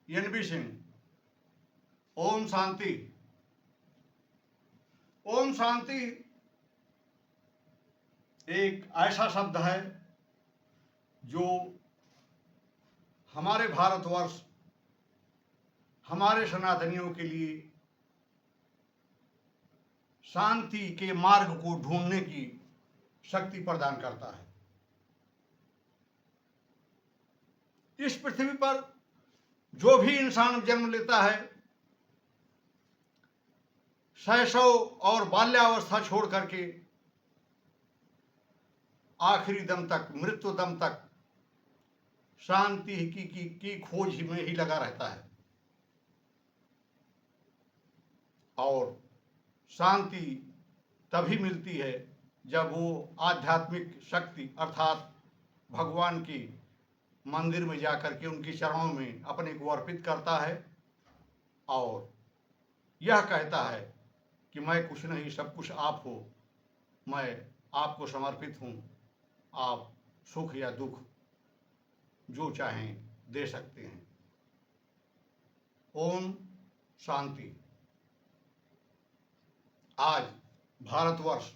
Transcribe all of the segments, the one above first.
NB Singh. Om Shanti. Om Shanti एक ऐसा शब्द है जो हमारे भारतवर्ष, हमारे सनातनियों के लिए शांति के मार्ग को ढूंढने की शक्ति प्रदान करता है। इस पृथ्वी पर जो भी इंसान जन्म लेता है, शैशव और बाल्यावस्था छोड़ करके आखिरी दम तक, मृत्यु दम तक शांति की खोज में ही लगा रहता है। और शांति तभी मिलती है जब वो आध्यात्मिक शक्ति अर्थात भगवान की मंदिर में जाकर के उनके चरणों में अपने को अर्पित करता है और यह कहता है कि मैं कुछ नहीं, सब कुछ आप हो, मैं आपको समर्पित हूँ, आप सुख या दुख जो चाहें दे सकते हैं। ओम शांति। आज भारतवर्ष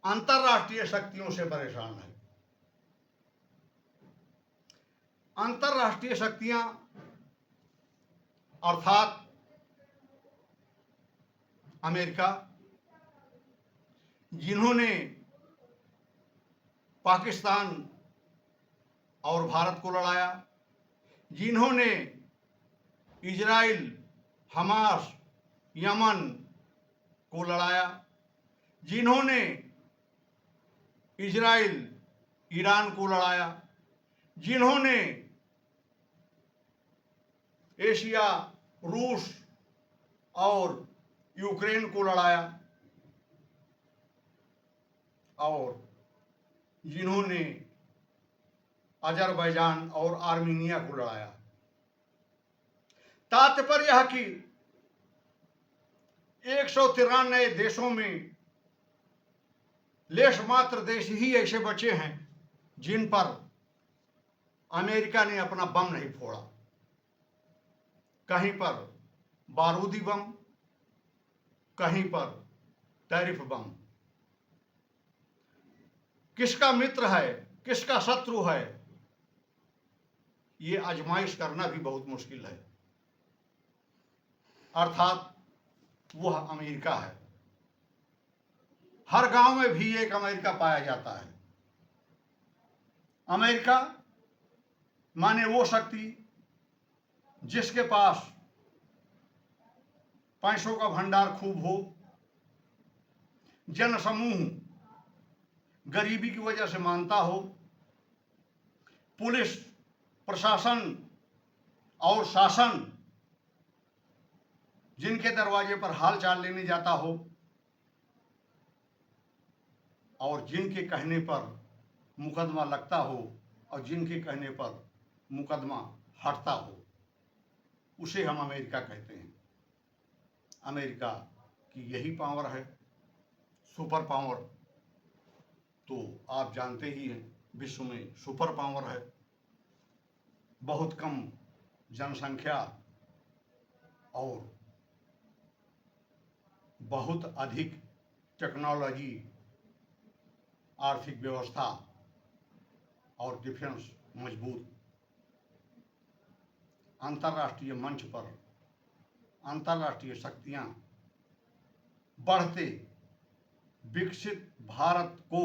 अंतर्राष्ट्रीय शक्तियों से परेशान है। अंतर्राष्ट्रीय शक्तियां अर्थात अमेरिका, जिन्होंने पाकिस्तान और भारत को लड़ाया, जिन्होंने इजराइल, हमास, यमन को लड़ाया, जिन्होंने इजराइल, ईरान को लड़ाया, जिन्होंने एशिया, रूस और यूक्रेन को लड़ाया, और जिन्होंने अजरबैजान और आर्मीनिया को लड़ाया। तात्पर्य यह कि 193 देशों में लेश मात्र देश ही ऐसे बचे हैं जिन पर अमेरिका ने अपना बम नहीं फोड़ा। कहीं पर बारूदी बम, कहीं पर टैरिफ बम। किसका मित्र है, किसका शत्रु है, ये आजमाइश करना भी बहुत मुश्किल है। अर्थात वह अमेरिका है। हर गांव में भी एक अमेरिका पाया जाता है। अमेरिका माने वो शक्ति जिसके पास पैसों का भंडार खूब हो, जनसमूह गरीबी की वजह से मानता हो, पुलिस प्रशासन और शासन जिनके दरवाजे पर हाल चाल लेने जाता हो और जिनके कहने पर मुकदमा लगता हो और जिनके कहने पर मुकदमा हटता हो, उसे हम अमेरिका कहते हैं। अमेरिका की यही पावर है, सुपर पावर। तो आप जानते ही हैं, विश्व में सुपर पावर है। बहुत कम जनसंख्या और बहुत अधिक टेक्नोलॉजी, आर्थिक व्यवस्था और डिफेंस मजबूत। अंतर्राष्ट्रीय मंच पर अंतर्राष्ट्रीय शक्तियां बढ़ते विकसित भारत को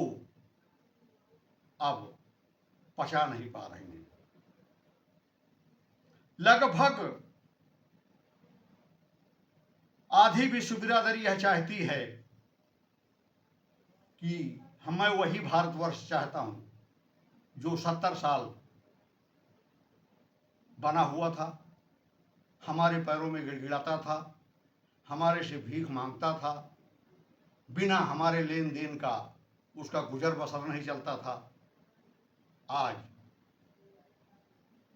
अब पचा नहीं पा रही हैं। लगभग आधी विश्व बिरादरी यह चाहती है कि मैं वही भारतवर्ष चाहता हूं जो 70 साल बना हुआ था, हमारे पैरों में गिड़गिड़ाता था, हमारे से भीख मांगता था, बिना हमारे लेन देन का उसका गुजर बसर नहीं चलता था। आज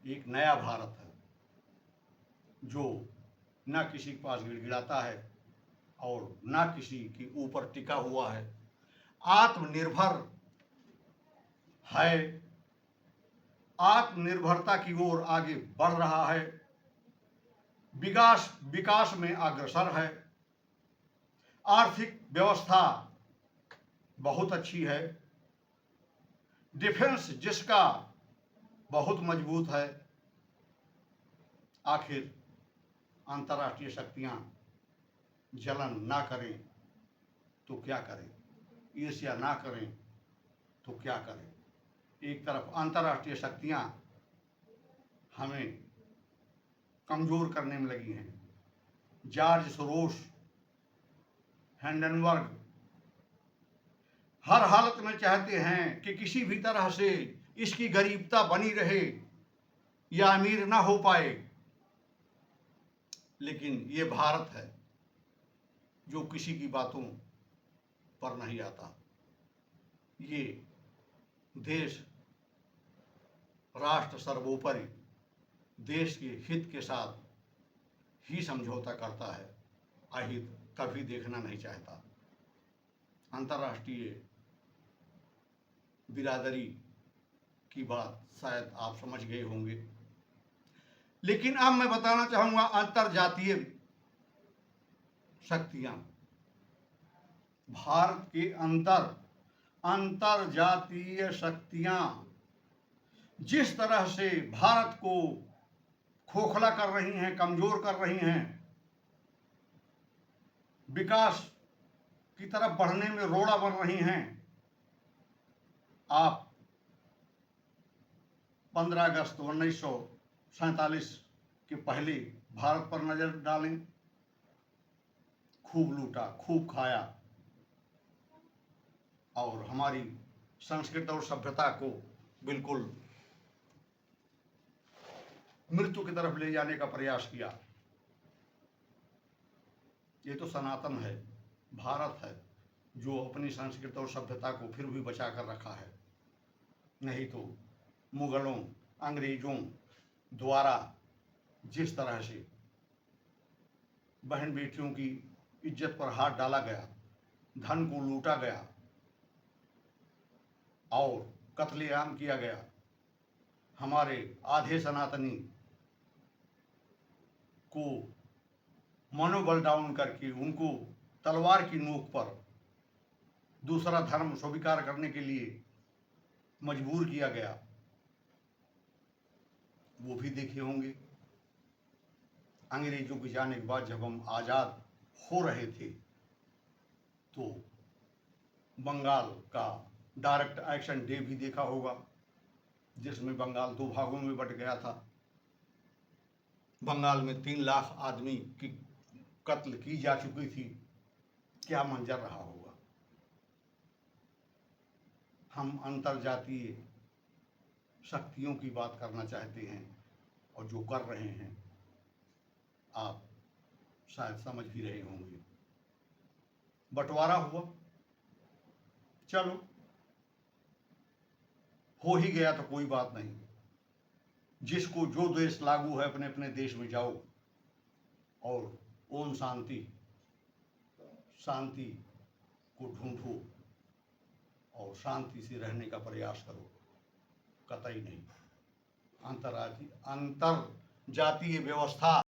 एक नया भारत है जो न किसी के पास गिड़गिड़ाता है और न किसी के ऊपर टिका हुआ है, आत्मनिर्भर है आत्मनिर्भरता की ओर आगे बढ़ रहा है, विकास विकास में अग्रसर है, आर्थिक व्यवस्था बहुत अच्छी है, डिफेंस जिसका बहुत मजबूत है। आखिर अंतर्राष्ट्रीय शक्तियां जलन ना करें तो क्या करें, ईर्ष्या ना करें तो क्या करें। एक तरफ अंतर्राष्ट्रीय शक्तियां हमें कमजोर करने में लगी हैं। जॉर्ज सोरोस, हिंडनबर्ग हर हालत में चाहते हैं कि किसी भी तरह से इसकी गरीबता बनी रहे या अमीर ना हो पाए। लेकिन ये भारत है जो किसी की बातों पर नहीं आता। ये देश राष्ट्र सर्वोपरि देश के हित के साथ ही समझौता करता है, अहित कभी देखना नहीं चाहता। अंतर्राष्ट्रीय बिरादरी की बात शायद आप समझ गए होंगे, लेकिन अब मैं बताना चाहूंगा अंतर्जातीय शक्तियां, भारत के अंतर्जातीय शक्तियां जिस तरह से भारत को खोखला कर रही हैं, कमजोर कर रही हैं, विकास की तरफ बढ़ने में रोड़ा बन रही हैं। आप 15 अगस्त 1947 के पहले भारत पर नजर डालें। खूब लूटा, खूब खाया और हमारी संस्कृति और सभ्यता को बिल्कुल मृत्यु की तरफ ले जाने का प्रयास किया। ये तो सनातन है, भारत है जो अपनी संस्कृति और सभ्यता को फिर भी बचा कर रखा है। नहीं तो मुगलों, अंग्रेजों द्वारा जिस तरह से बहन बेटियों की इज्जत पर हाथ डाला गया, धन को लूटा गया और कत्लेआम किया गया, हमारे आधे सनातनी को मनोबल डाउन करके उनको तलवार की नोक पर दूसरा धर्म स्वीकार करने के लिए मजबूर किया गया। वो भी देखे होंगे। अंग्रेजों के जाने के बाद जब हम आज़ाद हो रहे थे तो बंगाल का डायरेक्ट एक्शन डे भी देखा होगा, जिसमें बंगाल 2 भागों में बट गया था। बंगाल में 3 लाख आदमी की कत्ल की जा चुकी थी। क्या मंजर रहा होगा। हम अंतर्जातीय शक्तियों की बात करना चाहते हैं और जो कर रहे हैं आप शायद समझ भी रहे होंगे। बंटवारा हुआ, चलो हो ही गया तो कोई बात नहीं। जिसको जो देश लागू है अपने अपने देश में जाओ और ओम शांति शांति को ढूंढो और शांति से रहने का प्रयास करो। कतई नहीं। अंतर्जातीय व्यवस्था